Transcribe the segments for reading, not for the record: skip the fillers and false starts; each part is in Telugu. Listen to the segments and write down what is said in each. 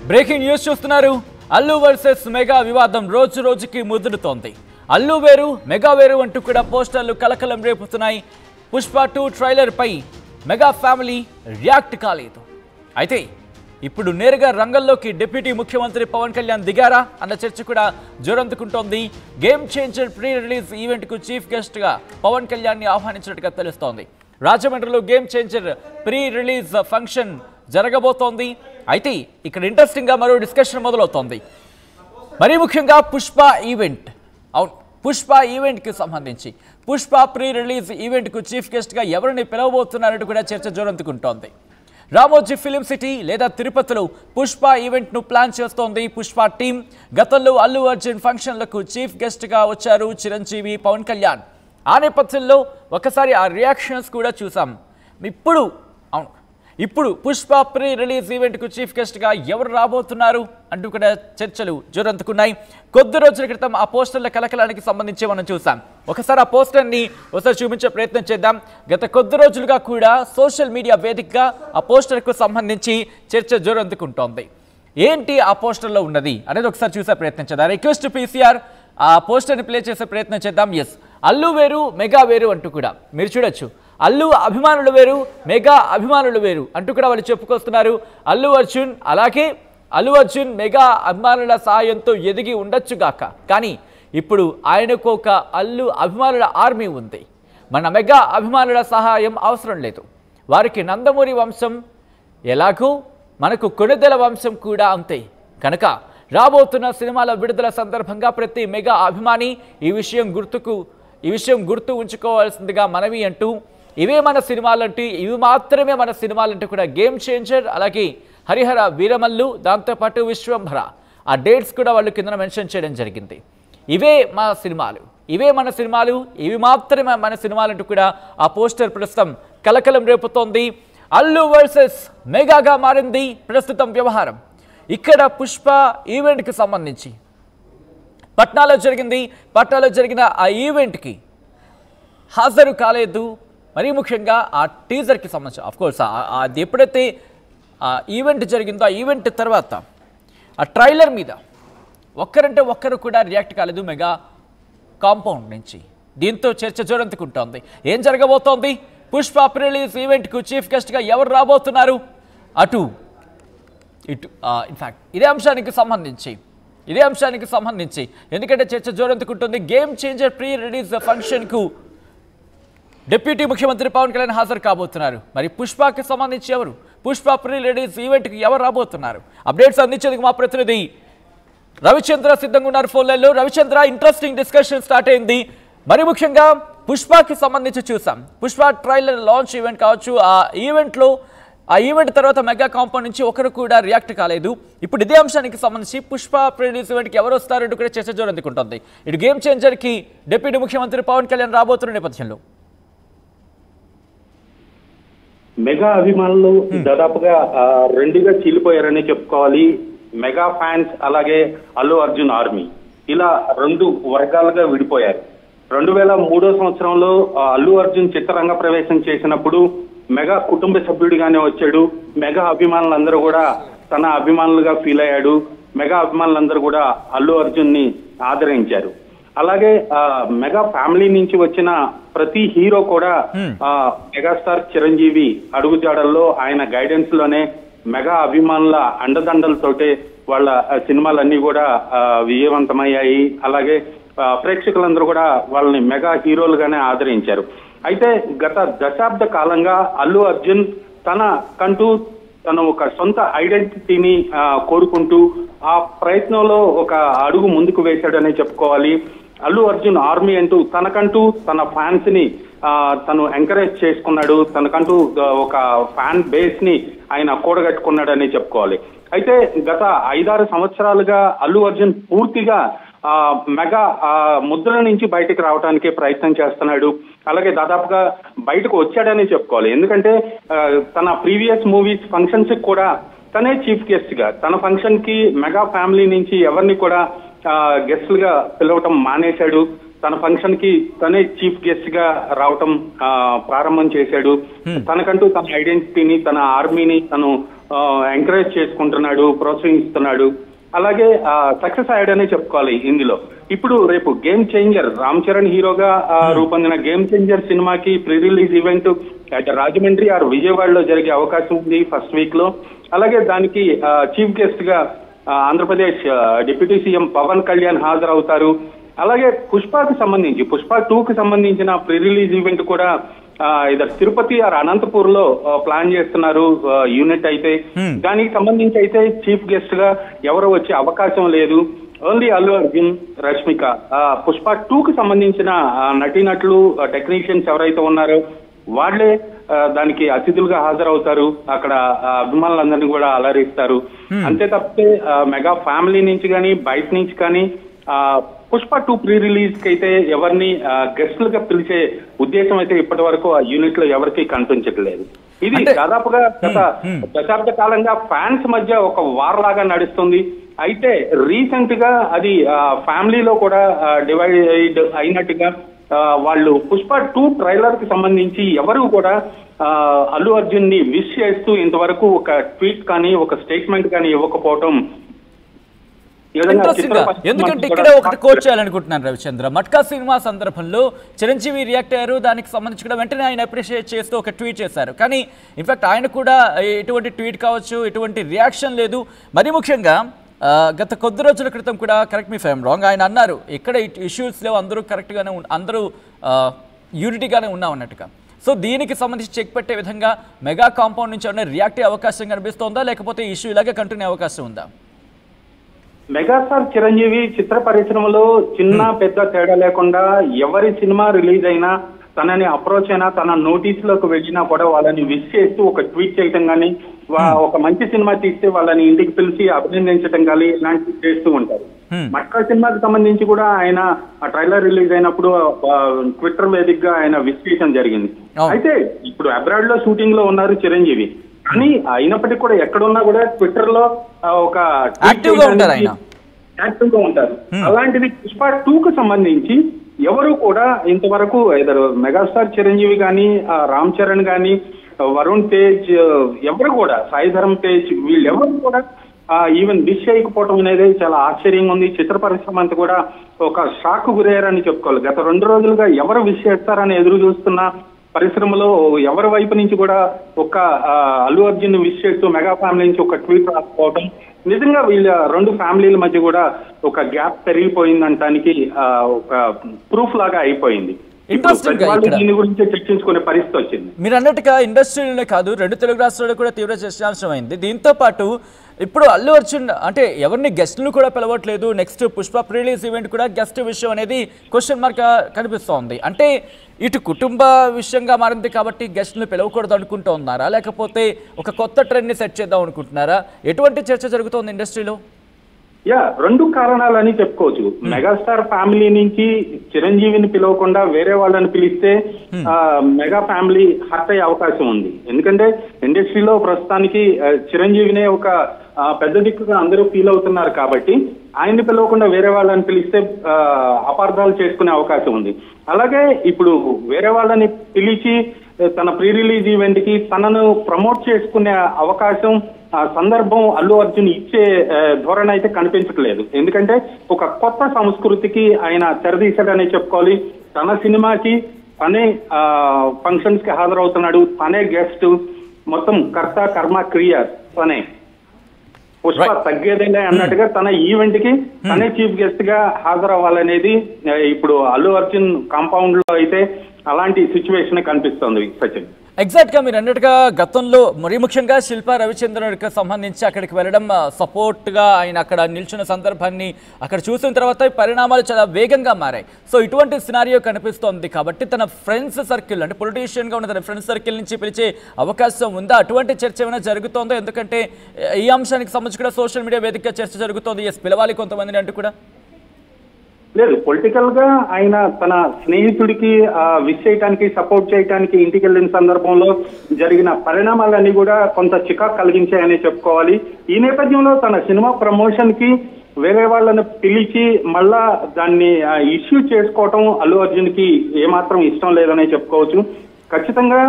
బ్రేకింగ్ న్యూస్ చూస్తున్నారు. అల్లు వర్సెస్ మెగా వివాదం రోజు రోజుకి ముదురుతోంది. అల్లు వేరు మెగా వేరు అంటూ కూడా పోస్టర్లు కలకలం రేపుతున్నాయి. పుష్ప 2 ట్రైలర్ పై మెగా ఫ్యామిలీ రియాక్ట్ కాలేదు. అయితే ఇప్పుడు నేరుగా రంగంలోకి డిప్యూటీ ముఖ్యమంత్రి పవన్ కళ్యాణ్ దిగారా అన్న చర్చ కూడా జోరందుకుంటోంది. Game changer pre release event కు చీఫ్ గెస్ట్ గా పవన్ కళ్యాణ్ ని ఆహ్వానించినట్టుగా తెలుస్తోంది. రాజమండ్రిలో Game changer pre release function జరగబోతోంది. అయితే ఇక్కడ ఇంట్రెస్టింగ్ గా మరో డిస్కషన్ మొదలవుతోంది. మరీ ముఖ్యంగా పుష్ప ఈవెంట్, అవును పుష్ప ఈవెంట్ కి సంబంధించి పుష్ప ప్రీ రిలీజ్ ఈవెంట్ కు చీఫ్ గెస్ట్ గా ఎవరిని పిలవబోతున్నారంటూ కూడా చర్చ జోరందుకుంటోంది. రామోజీ ఫిలిం సిటీ లేదా తిరుపతిలో పుష్ప ఈవెంట్ ను ప్లాన్ చేస్తోంది పుష్ప టీం. గతంలో అల్లు అర్జున్ ఫంక్షన్లకు చీఫ్ గెస్ట్ గా వచ్చారు చిరంజీవి, పవన్ కళ్యాణ్. ఆ నేపథ్యంలో ఒకసారి ఆ రియాక్షన్స్ కూడా చూసాం. ఇప్పుడు పుష్ప ప్రీ రిలీజ్ ఈవెంట్ కు చీఫ్ గెస్ట్ గా ఎవరు రాబోతున్నారు అంటూ కూడా చర్చలు జోరందుకున్నాయి. కొద్ది రోజుల క్రితం ఆ పోస్టర్ల కలకలానికి సంబంధించి మనం చూసాం. ఒకసారి ఆ పోస్టర్ ని ఒకసారి చూపించే ప్రయత్నం చేద్దాం. గత కొద్ది రోజులుగా కూడా సోషల్ మీడియా వేదికగా ఆ పోస్టర్ కు సంబంధించి చర్చ జోరందుకుంటోంది. ఏంటి ఆ పోస్టర్లో ఉన్నది అనేది ఒకసారి చూసే ప్రయత్నం చేద్దాం. రిక్వెస్ట్ పీసీఆర్ ఆ పోస్టర్ ని ప్లే చేసే ప్రయత్నం చేద్దాం. ఎస్, అల్లు వేరు మెగా వేరు అంటూ కూడా మీరు చూడొచ్చు. అల్లు అభిమానులు వేరు, మెగా అభిమానులు వేరు అంటూ కూడా వాళ్ళు చెప్పుకొస్తున్నారు. అల్లు అర్జున్ మెగా అభిమానుల సాయంతో ఎదిగి ఉండొచ్చుగాక, కానీ ఇప్పుడు ఆయనకు ఒక అల్లు అభిమానుల ఆర్మీ ఉంది. మన మెగా అభిమానుల సహాయం అవసరం లేదు. వారికి నందమూరి వంశం ఎలాగో మనకు కొణిదెల వంశం కూడా అంతే. కనుక రాబోతున్న సినిమాల విడుదల సందర్భంగా ప్రతి మెగా అభిమాని ఈ విషయం గుర్తు ఉంచుకోవాల్సిందిగా మనవి అంటూ, ఇవే మన సినిమాలంటూ, ఇవి మాత్రమే మన సినిమాలంటూ కూడా గేమ్ చేంజర్, అలాగే హరిహర వీరమల్లు, దాంతోపాటు విశ్వంభర ఆ డేట్స్ కూడా వాళ్ళు కింద మెన్షన్ చేయడం జరిగింది. ఇవే మన సినిమాలు, ఇవి మాత్రమే మన సినిమాలంటూ కూడా ఆ పోస్టర్ ప్రస్తుతం కలకలం రేపుతోంది. అల్లు వర్సెస్ మెగాగా మారింది ప్రస్తుతం వ్యవహారం. ఇక్కడ పుష్ప ఈవెంట్కి సంబంధించి పట్నాలో జరిగిన ఆ ఈవెంట్కి హాజరు కాలేదు. మరీ ముఖ్యంగా ఆ టీజర్కి సంబంధించి అఫ్కోర్స్ అది ఎప్పుడైతే ఆ ఈవెంట్ జరిగిందో ఆ ఈవెంట్ తర్వాత ఆ ట్రైలర్ మీద ఒక్కరంటే ఒక్కరు కూడా రియాక్ట్ కాలేదు మెగా కాంపౌండ్ నుంచి. దీంతో చర్చ జోరందుకుంటోంది. ఏం జరగబోతోంది? పుష్ప ప్రీ రిలీజ్ ఈవెంట్కు చీఫ్ గెస్ట్గా ఎవరు రాబోతున్నారు? ఇటు ఇన్ఫ్యాక్ట్ ఇదే అంశానికి సంబంధించి ఎందుకంటే చర్చ జోరందుకుంటుంది. గేమ్ చేంజర్ ప్రీ రిలీజ్ ఫంక్షన్కు డిప్యూటీ ముఖ్యమంత్రి పవన్ కళ్యాణ్ హాజరు కాబోతున్నారు. మరి పుష్పకి సంబంధించి ఎవరు? పుష్ప ప్రీ రిలీజ్ ఈవెంట్కి ఎవరు రాబోతున్నారు? అప్డేట్స్ అందించేందుకు మా ప్రతినిధి రవిచంద్ర సిద్ధంగా ఉన్నారు ఫోన్ లైన్లో. రవిచంద్ర, ఇంట్రెస్టింగ్ డిస్కషన్ స్టార్ట్ అయింది. మరి ముఖ్యంగా పుష్పకి సంబంధించి చూసాం. పుష్ప ట్రైలర్ లాంచ్ ఈవెంట్ కావచ్చు, ఆ ఈవెంట్ తర్వాత మెగా కాంపౌండ్ నుంచి ఒకరు కూడా రియాక్ట్ కాలేదు. ఇప్పుడు ఇదే అంశానికి సంబంధించి పుష్ప ప్రీ రిలీజ్ ఈవెంట్కి ఎవరు వస్తారంటూ కూడా చర్చ జోరందుకుంటుంది. ఇటు గేమ్ చేంజర్కి డిప్యూటీ ముఖ్యమంత్రి పవన్ కళ్యాణ్ రాబోతున్న నేపథ్యంలో మెగా అభిమానులు దాదాపుగా రెండుగా చీలిపోయారని చెప్పుకోవాలి. మెగా ఫ్యాన్స్ అలాగే అల్లు అర్జున్ ఆర్మీ ఇలా రెండు వర్గాలుగా విడిపోయారు. 2003 సంవత్సరంలో అల్లు అర్జున్ చిత్రరంగ ప్రవేశం చేసినప్పుడు మెగా కుటుంబ సభ్యుడిగానే వచ్చాడు. మెగా అభిమానులందరూ కూడా తన అభిమానులుగా ఫీల్ అయ్యాడు. మెగా అభిమానులందరూ కూడా అల్లు అర్జున్ ని ఆదరించారు. అలాగే మెగా ఫ్యామిలీ నుంచి వచ్చిన ప్రతి హీరో కూడా మెగాస్టార్ చిరంజీవి అడుగుజాడల్లో ఆయన గైడెన్స్ లోనే మెగా అభిమానుల అండదండలతోటే వాళ్ళ సినిమాలన్నీ కూడా విజయవంతమయ్యాయి. అలాగే ప్రేక్షకులందరూ కూడా వాళ్ళని మెగా హీరోలుగానే ఆదరించారు. అయితే గత దశాబ్ద కాలంగా అల్లు అర్జున్ తను ఒక సొంత ఐడెంటిటీని కోరుకుంటూ ఆ ప్రయత్నంలో ఒక అడుగు ముందుకు వేశాడనే చెప్పుకోవాలి. అల్లు అర్జున్ ఆర్మీ అంటూ తనకంటూ తన ఫ్యాన్స్ ని తను ఎంకరేజ్ చేసుకున్నాడు. తనకంటూ ఒక ఫ్యాన్ బేస్ ని ఆయన కూడగట్టుకున్నాడని చెప్పుకోవాలి. అయితే గత 5-6 సంవత్సరాలుగా అల్లు అర్జున్ పూర్తిగా మెగా ముద్ర నుంచి బయటకు రావడానికి ప్రయత్నం చేస్తున్నాడు. అలాగే దాదాపుగా బయటకు వచ్చాడని చెప్పుకోవాలి. ఎందుకంటే తన ప్రీవియస్ మూవీస్ ఫంక్షన్స్ కూడా తనే చీఫ్ గెస్ట్ గా, తన ఫంక్షన్ కి మెగా ఫ్యామిలీ నుంచి ఎవరిని కూడా గెస్ట్లుగా పిలవటం మానేశాడు. తన ఫంక్షన్ కి తనే చీఫ్ గెస్ట్ గా రావటం ప్రారంభం చేశాడు. తనకంటూ తన ఐడెంటిటీని, తన ఆర్మీని తను ఎంకరేజ్ చేసుకుంటున్నాడు, ప్రోత్సహిస్తున్నాడు. అలాగే సక్సెస్ అయ్యాడనే చెప్పుకోవాలి ఇందులో. ఇప్పుడు రేపు గేమ్ చేంజర్ రామ్ చరణ్ హీరోగా రూపొందిన గేమ్ చేంజర్ సినిమాకి pre release event Rajahmundry or విజయవాడలో జరిగే అవకాశం ఉంది ఫస్ట్ వీక్ లో. అలాగే దానికి చీఫ్ గెస్ట్ గా ఆంధ్రప్రదేశ్ డిప్యూటీ సీఎం పవన్ కళ్యాణ్ హాజరవుతారు. అలాగే పుష్పకి సంబంధించి పుష్ప 2కి సంబంధించిన ప్రీ రిలీజ్ ఈవెంట్ కూడా ఇద్దరు తిరుపతి ఆర్ అనంతపూర్ లో ప్లాన్ చేస్తున్నారు యూనిట్ అయితే. దానికి సంబంధించి అయితే చీఫ్ గెస్ట్ గా ఎవరు వచ్చే అవకాశం లేదు. ఓన్లీ అల్లు అర్జున్, రష్మిక. పుష్ప 2కి సంబంధించిన నటీనటులు, టెక్నీషియన్స్ ఎవరైతే ఉన్నారో వాళ్లే దానికి అతిథులుగా హాజరవుతారు. అక్కడ అభిమానులందరినీ కూడా అలరిస్తారు. అంతే తప్పితే మెగా ఫ్యామిలీ నుంచి కానీ బయట నుంచి కానీ పుష్ప 2 ప్రీ రిలీజ్ కి అయితే ఎవరిని గెస్టులుగా పిలిచే ఉద్దేశం అయితే ఇప్పటి వరకు ఆ యూనిట్ లో ఎవరికి కనిపించట్లేదు. ఇది దాదాపుగా గత దశాబ్ద కాలంగా ఫ్యాన్స్ మధ్య ఒక వార్ లాగా నడుస్తుంది. అయితే రీసెంట్ గా అది ఫ్యామిలీలో కూడా డివైడ్ అయినట్టుగా వాళ్ళు పుష్ప 2 ట్రైలర్ కి సంబంధించి ఎవరు కూడా అల్లు అర్జున్ ని విష్ చేస్తూ ఇంతవరకు ఒక ట్వీట్ కానీ ఒక స్టేట్మెంట్ కానీ ఇవ్వకపోవటం ఇంట్రెస్టింగ్ గా. ఎందుకంటే ఇక్కడ ఒకటి కోట్ చేయాలనుకుంటున్నాను రవిచంద్ర. మట్కా సినిమా సందర్భంలో చిరంజీవి రియాక్ట్ అయ్యారు. దానికి సంబంధించి కూడా వెంటనే ఆయన అప్రిషియేట్ చేస్తూ ఒక ట్వీట్ చేశారు. కానీ ఇన్ఫాక్ట్ ఆయన కూడా ఎటువంటి ట్వీట్ కావచ్చు, ఎటువంటి రియాక్షన్ లేదు. మరీ ముఖ్యంగా గత కొద్ది రోజుల క్రితం కూడా, కరెక్ట్ మీ ఫైమ్ రాంగ్, ఆయన అన్నారు ఇక్కడ ఇష్యూస్ లేవు, అందరూ కరెక్ట్గానే అందరూ యూనిటీగానే ఉన్నాం అన్నట్టుగా. సో దీనికి సంబంధించి చెక్ పెట్టే విధంగా మెగా కాంపౌండ్ నుంచి ఏమైనా రియాక్ట్ అయ్యే అవకాశం కనిపిస్తోందా, లేకపోతే ఇష్యూ ఇలాగే కంటిన్యూ అవకాశం ఉందా? మెగాస్టార్ చిరంజీవి చిత్ర పరిశ్రమలో చిన్న పెద్ద తేడా లేకుండా ఎవరి సినిమా రిలీజ్ అయినా తనని అప్రోచ్ అయినా తన నోటీసులోకి వెళ్ళినా కూడా వాళ్ళని విష్ చేస్తూ ఒక ట్వీట్ చేయటం కానీ, ఒక మంచి సినిమా తీస్తే వాళ్ళని ఇంటికి పిలిచి అభినందించడం కానీ ఇలాంటివి చేస్తూ ఉంటారు. మట్కా సినిమాకి సంబంధించి కూడా ఆయన ఆ ట్రైలర్ రిలీజ్ అయినప్పుడు ట్విట్టర్ వేదికగా ఆయన విష్ చేయడం జరిగింది. అయితే ఇప్పుడు అబ్రాడ్ లో షూటింగ్ లో ఉన్నారు చిరంజీవి, కానీ అయినప్పటికీ కూడా ఎక్కడున్నా కూడా ట్విట్టర్ లో ఒక యాక్టివ్ గా ఉంటారు. అలాంటిది పుష్ప 2కు సంబంధించి ఎవరు కూడా ఇంతవరకు ఇద్దరు మెగాస్టార్ చిరంజీవి కానీ, రామ్ చరణ్ కానీ, వరుణ్ తేజ్, ఎవరు కూడా సాయి ధరమ్ తేజ్, వీళ్ళెవరు కూడా ఈవెన్ విష్ చేయకపోవడం అనేది చాలా ఆశ్చర్యంగా ఉంది. చిత్ర పరిశ్రమ అంతా కూడా ఒక షాక్ గురయ్యారని చెప్పుకోవాలి. గత 2 రోజులుగా ఎవరు విష్ చేస్తారని ఎదురు చూస్తున్న పరిశ్రమలో ఎవరి వైపు నుంచి కూడా ఒక అల్లు అర్జున్ విష్ చేస్తూ మెగా ఫ్యామిలీ నుంచి ఒక ట్వీట్ రాకపోవడం నిజంగా వీళ్ళ 2 ఫ్యామిలీల మధ్య కూడా ఒక గ్యాప్ పెరిగిపోయిందంటానికి ఒక ప్రూఫ్ లాగా అయిపోయింది. దీని గురించి చర్చించుకునే పరిస్థితి వచ్చింది. మీరు అన్నట్టుగా ఇండస్ట్రీలోనే కాదు, 2 తెలుగు రాష్ట్రాల్లో కూడా తీవ్ర చర్చాంశమైంది. దీంతో పాటు ఇప్పుడు అల్లు అర్జున్ అంటే ఎవరిని గెస్టులు కూడా పిలవట్లేదు. Next Pushpa pre release event కూడా గెస్ట్ విషయం అనేది క్వశ్చన్ మార్క్ కనిపిస్తోంది. అంటే ఇటు కుటుంబ విషయంగా మారింది కాబట్టి గెస్టులు పిలవకూడదు అనుకుంటూ ఉన్నారా, లేకపోతే ఒక కొత్త ట్రెండ్ని సెట్ చేద్దాం అనుకుంటున్నారా? ఎటువంటి చర్చ జరుగుతోంది ఇండస్ట్రీలో? 2 కారణాలని చెప్పుకోవచ్చు. మెగాస్టార్ ఫ్యామిలీ నుంచి చిరంజీవిని పిలవకుండా వేరే వాళ్ళని పిలిస్తే మెగా ఫ్యామిలీ హర్ట్ అయ్యే అవకాశం ఉంది. ఎందుకంటే ఇండస్ట్రీలో ప్రస్తుతానికి చిరంజీవినే ఒక పెద్ద దిక్కుగా అందరూ ఫీల్ అవుతున్నారు కాబట్టి ఆయన్ని పిలవకుండా వేరే వాళ్ళని పిలిస్తే అపార్థాలు చేసుకునే అవకాశం ఉంది. అలాగే ఇప్పుడు వేరే వాళ్ళని పిలిచి తన ప్రీ రిలీజ్ ఈవెంట్ కి తనను ప్రమోట్ చేసుకునే అవకాశం సందర్భం అల్లు అర్జున్ ఇచ్చే ధోరణి అయితే కనిపించట్లేదు. ఎందుకంటే ఒక కొత్త సంస్కృతికి ఆయన తెరదీశాడనే చెప్పుకోవాలి. తన సినిమాకి తనే ఫంక్షన్స్ కి హాజరవుతున్నాడు, తనే గెస్ట్, మొత్తం కర్త కర్మ క్రియ తనే. పుష్ప తగ్గేదేలే అన్నట్టుగా తన ఈవెంట్ కి తనే చీఫ్ గెస్ట్ గా హాజరవ్వాలనేది ఇప్పుడు అల్లు అర్జున్ కాంపౌండ్ లో అయితే అలాంటి సిచ్యువేషన్ కనిపిస్తుంది సచిన్. ఎగ్జాక్ట్ గా మీరు అన్నట్టుగా గతంలో మరీ ముఖ్యంగా శిల్పా రవిచంద్రన్కి సంబంధించి అక్కడికి వెళ్ళడం సపోర్ట్ గా ఆయన అక్కడ నిల్చున్న సందర్భాన్ని అక్కడ చూసిన తర్వాత పరిణామాలు చాలా వేగంగా మారాయి. సో ఇటువంటి సినారియో కనిపిస్తోంది కాబట్టి తన ఫ్రెండ్స్ సర్కిల్ అంటే పొలిటీషియన్ గా ఉన్న తన ఫ్రెండ్స్ సర్కిల్ నుంచి పిలిచే అవకాశం ఉందా? అటువంటి చర్చ ఏమైనా జరుగుతోందో? ఎందుకంటే ఈ అంశానికి సంబంధించి కూడా సోషల్ మీడియా వేదికగా చర్చ జరుగుతోంది. ఎస్ పిలవాలి కొంతమందిని అంటూ కూడా. లేదు, పొలిటికల్ గా ఆయన తన స్నేహితుడికి విష్ చేయడానికి సపోర్ట్ చేయడానికి ఇంటికి వెళ్ళిన సందర్భంలో జరిగిన పరిణామాలన్నీ కూడా కొంత చికాకు కలిగించాయని చెప్పుకోవాలి. ఈ నేపథ్యంలో తన సినిమా ప్రమోషన్ కి వేరే వాళ్ళని పిలిచి మళ్ళా దాన్ని ఇష్యూ చేసుకోవటం అల్లు అర్జున్ కి ఏమాత్రం ఇష్టం లేదనే చెప్పుకోవచ్చు. ఖచ్చితంగా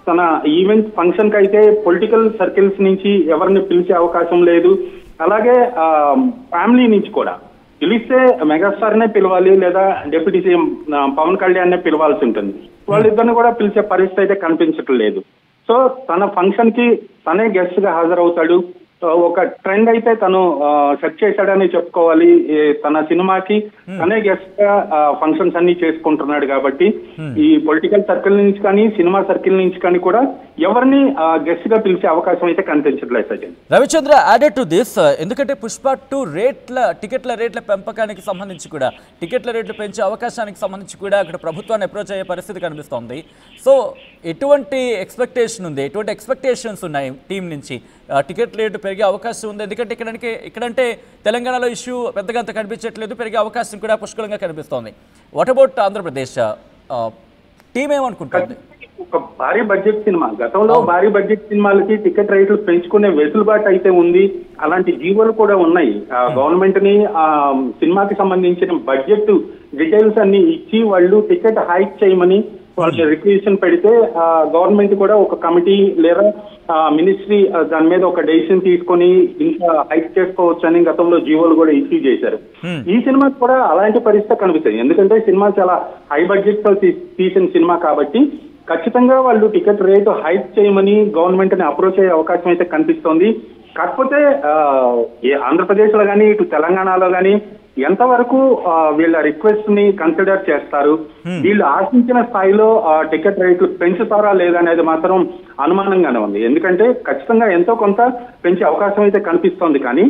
తన ఈవెంట్ ఫంక్షన్ కి అయితే పొలిటికల్ సర్కిల్స్ నుంచి ఎవరిని పిలిచే అవకాశం లేదు. అలాగే ఫ్యామిలీ నుంచి కూడా పిలిస్తే మెగాస్టార్ నే పిలవాలి లేదా డిప్యూటీ సీఎం పవన్ కళ్యాణ్ నే పిలవాల్సి ఉంటుంది. వాళ్ళిద్దరిని కూడా పిలిచే పరిస్థితి అయితే కనిపించటం లేదు. సో తన ఫంక్షన్ కి తనే గెస్ట్ గా హాజరవుతాడు. ఒక ట్రెండ్ అయితే తను సెట్ చేశాడని చెప్పుకోవాలి. తన సినిమాకి తనే గెస్ట్ గా ఫంక్షన్స్ అన్ని చేసుకుంటున్నాడు కాబట్టి ఈ పొలిటికల్ సర్కిల్ నుంచి కానీ సినిమా సర్కిల్ నుంచి కానీ కూడా ఎవరిని గెస్ట్ గా పిలిచే అవకాశం అయితే కనిపించట్లేదు Sachin. Ravichandra added to this, ఎందుకంటే పుష్ప 2 టికెట్ల రేట్ల పెంపకానికి సంబంధించి కూడా టికెట్ల రేట్లు పెంచే అవకాశానికి సంబంధించి కూడా అక్కడ ప్రభుత్వాన్ని అప్రోచ్ అయ్యే పరిస్థితి కనిపిస్తోంది. సో ఎటువంటి ఎక్స్పెక్టేషన్ ఉంది, ఎటువంటి ఎక్స్పెక్టేషన్స్ ఉన్నాయి టీం నుంచి? టికెట్ రేటు పెరిగే అవకాశం ఉంది, ఎందుకంటే ఇక్కడంటే తెలంగాణలో ఇష్యూ పెద్దగా అంత కనిపించట్లేదు, పెరిగే అవకాశం కూడా పుష్కలంగా కనిపిస్తోంది. వాట్ అబౌట్ ఆంధ్రప్రదేశ్ టీం ఏమనుకుంటుంది? ఒక భారీ బడ్జెట్ సినిమా, గతంలో భారీ బడ్జెట్ సినిమాలకి టికెట్ రేట్లు పెంచుకునే వెసులుబాటు అయితే ఉంది. అలాంటి జీవోలు కూడా ఉన్నాయి. గవర్నమెంట్ ని సినిమాకి సంబంధించిన బడ్జెట్ డీటెయిల్స్ అన్ని ఇచ్చి వాళ్ళు టికెట్ హైక్ చేయమని వాళ్ళు రిక్వెషన్ పెడితే గవర్నమెంట్ కూడా ఒక కమిటీ లేదా మినిస్ట్రీ దాని మీద ఒక డెసిషన్ తీసుకొని ఇంకా హైక్ చేసుకోవచ్చు అని గతంలో జీవోలు కూడా ఇష్యూ చేశారు. ఈ సినిమాకి కూడా అలాంటి పరిస్థితి కనిపిస్తుంది. ఎందుకంటే సినిమా చాలా హై బడ్జెట్ తో తీసిన సినిమా కాబట్టి ఖచ్చితంగా వాళ్ళు టికెట్ రేటు హైక్ చేయమని గవర్నమెంట్ ని అప్రోచ్ అయ్యే అవకాశం అయితే కనిపిస్తోంది. కాకపోతే ఆంధ్రప్రదేశ్ లో కానీ ఇటు తెలంగాణలో కానీ ఎంతవరకు వీళ్ళ రిక్వెస్ట్ ని కన్సిడర్ చేస్తారు, వీళ్ళు ఆశించిన స్థాయిలో టికెట్ రేట్లు పెంచుతారా లేదా అనేది మాత్రం అనుమానంగానే ఉంది. ఎందుకంటే ఖచ్చితంగా ఎంతో కొంత పెంచే అవకాశం అయితే కనిపిస్తోంది. కానీ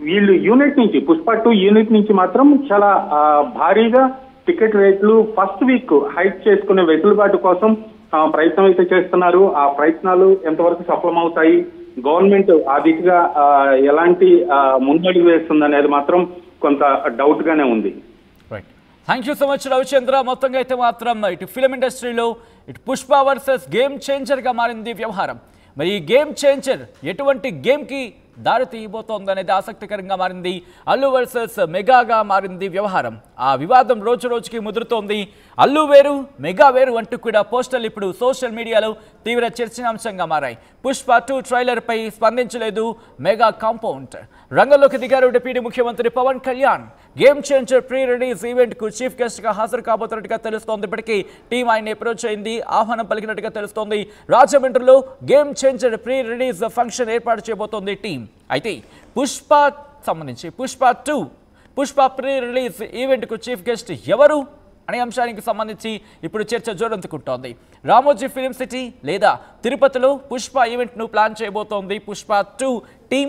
వీళ్ళు యూనిట్ నుంచి పుష్ప 2 యూనిట్ నుంచి మాత్రం చాలా భారీగా టికెట్ రేట్లు ఫస్ట్ వీక్ హైక్ చేసుకునే వెసులుబాటు కోసం ప్రయత్నం అయితే చేస్తున్నారు. ఆ ప్రయత్నాలు ఎంతవరకు సఫలమవుతాయి, గవర్నమెంట్ ఆ దిశగా ఎలాంటి ముందడుగు వేస్తుంది అనేది మాత్రం కొంత డౌట్ గానే ఉంది. Thank you so much Ravichandra. మొత్తంగా అయితే మాత్రం ఇటు ఫిలిం ఇండస్ట్రీలో ఇటు పుష్ప వర్సెస్ గేమ్ చేంజర్ గా మారింది వ్యవహారం. మరి ఈ గేమ్ చేంజర్ ఎటువంటి గేమ్ కి దారి తీయబోతోంది అనేది ఆసక్తికరంగా మారింది. అల్లు వర్సెస్ మెగాగా మారింది వ్యవహారం. ఆ వివాదం రోజు రోజుకి ముదురుతోంది. అల్లు వేరు మెగా వేరు అంటూ కూడా పోస్టర్లు ఇప్పుడు సోషల్ మీడియాలో తీవ్ర చర్చనీయాంశంగా మారాయి. పుష్ప 2 ట్రైలర్ పై స్పందించలేదు మెగా కాంపౌండ్. రంగంలోకి దిగారు డిప్యూటీ ముఖ్యమంత్రి Pawan Kalyan. Game changer pre release event కు చీఫ్ గెస్ట్ గా హాజరు కాబోతున్నట్టుగా తెలుస్తోంది. ఇప్పటికీ టీం ఆయన అప్రోచ్ అయింది, ఆహ్వానం పలికినట్టుగా తెలుస్తోంది. రాజమండ్రిలో Game changer pre release function ఏర్పాటు చేయబోతోంది టీం. అయితే పుష్ప సంబంధించి పుష్ప 2 ప్రీ రిలీజ్ ఈవెంట్ కు చీఫ్ గెస్ట్ ఎవరు అనే అంశానికి సంబంధించి ఇప్పుడు చర్చ జోరందుకుంటోంది. రామోజీ ఫిలిం సిటీ లేదా తిరుపతిలో పుష్ప ఈవెంట్ ను ప్లాన్ చేయబోతోంది పుష్ప 2 టీం.